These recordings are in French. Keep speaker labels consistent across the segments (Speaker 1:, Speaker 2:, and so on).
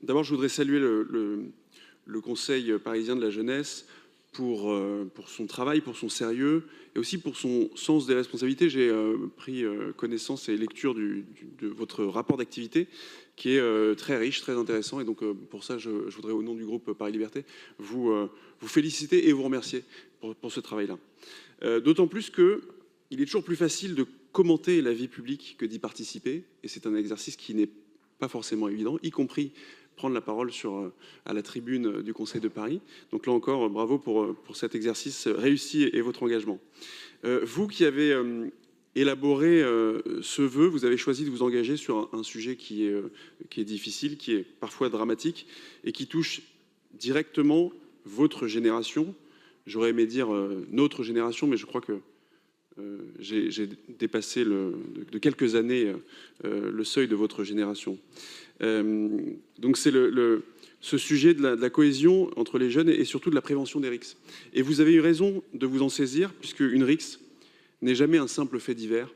Speaker 1: D'abord, je voudrais saluer le Conseil parisien de la jeunesse pour son travail, pour son sérieux et aussi pour son sens des responsabilités. J'ai pris connaissance et lecture de votre rapport d'activité qui est très riche, très intéressant. Et donc, pour ça, je voudrais, au nom du groupe Paris Liberté, vous féliciter et vous remercier pour ce travail-là. D'autant plus qu'il est toujours plus facile de commenter la vie publique que d'y participer. Et c'est un exercice qui n'est pas forcément évident, y compris prendre la parole à la tribune du Conseil de Paris. Donc là encore, bravo pour cet exercice réussi et votre engagement. Vous qui avez élaboré ce vœu, vous avez choisi de vous engager sur un sujet qui est difficile, qui est parfois dramatique et qui touche directement votre génération. J'aurais aimé dire notre génération, mais je crois que j'ai dépassé de quelques années le seuil de votre génération. Donc c'est ce sujet de la cohésion entre les jeunes et surtout de la prévention des RICS. Et vous avez eu raison de vous en saisir, puisque une RICS n'est jamais un simple fait divers.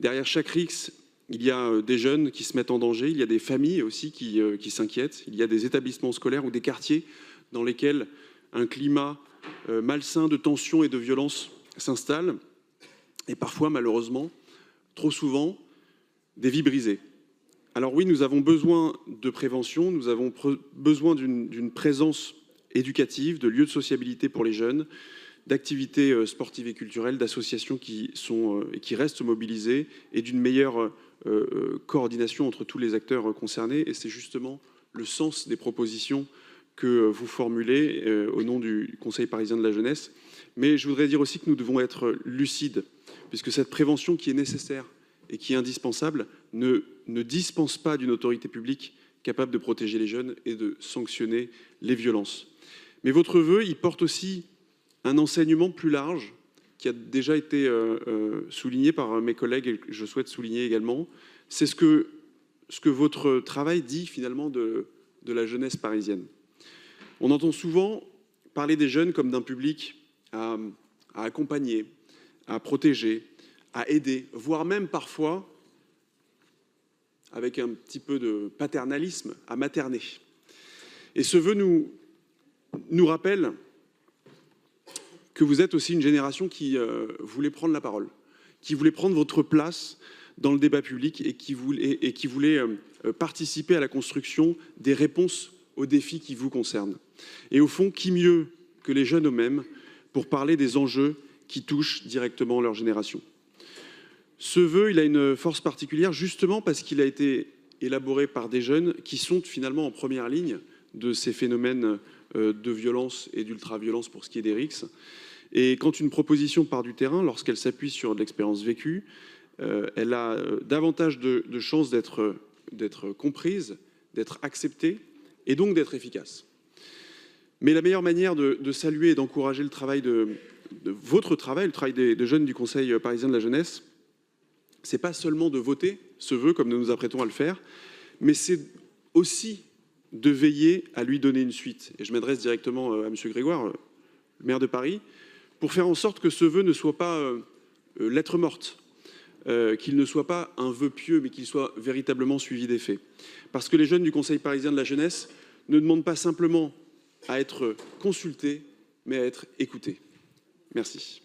Speaker 1: Derrière chaque RICS, il y a des jeunes qui se mettent en danger, il y a des familles aussi qui s'inquiètent, il y a des établissements scolaires ou des quartiers dans lesquels un climat malsain de tension et de violence s'installe, et parfois, malheureusement, trop souvent, des vies brisées. Alors oui, nous avons besoin de prévention, nous avons besoin d'une présence éducative, de lieux de sociabilité pour les jeunes, d'activités sportives et culturelles, d'associations qui restent mobilisées et d'une meilleure coordination entre tous les acteurs concernés. Et c'est justement le sens des propositions que vous formulez au nom du Conseil parisien de la jeunesse. Mais je voudrais dire aussi que nous devons être lucides, puisque cette prévention qui est nécessaire et qui est indispensable ne dispense pas d'une autorité publique capable de protéger les jeunes et de sanctionner les violences. Mais votre vœu, il porte aussi un enseignement plus large qui a déjà été souligné par mes collègues et que je souhaite souligner également. C'est ce que votre travail dit finalement de la jeunesse parisienne. On entend souvent parler des jeunes comme d'un public à accompagner, à protéger, à aider, voire même parfois, avec un petit peu de paternalisme, à materner. Et ce vœu nous rappelle que vous êtes aussi une génération qui voulait prendre la parole, qui voulait prendre votre place dans le débat public et qui voulait participer à la construction des réponses aux défis qui vous concernent. Et au fond, qui mieux que les jeunes eux-mêmes pour parler des enjeux qui touchent directement leur génération. Ce vœu, il a une force particulière justement parce qu'il a été élaboré par des jeunes qui sont finalement en première ligne de ces phénomènes de violence et d'ultra-violence pour ce qui est des RICS. Et quand une proposition part du terrain, lorsqu'elle s'appuie sur de l'expérience vécue, elle a davantage de chances d'être comprise, d'être acceptée et donc d'être efficace. Mais la meilleure manière de saluer et d'encourager le travail de votre travail, le travail des jeunes du Conseil parisien de la jeunesse, c'est pas seulement de voter ce vœu comme nous nous apprêtons à le faire, mais c'est aussi de veiller à lui donner une suite. Et je m'adresse directement à M. Grégoire, le maire de Paris, pour faire en sorte que ce vœu ne soit pas lettre morte, qu'il ne soit pas un vœu pieux, mais qu'il soit véritablement suivi des faits. Parce que les jeunes du Conseil parisien de la jeunesse ne demandent pas simplement à être consultés, mais à être écoutés. Merci.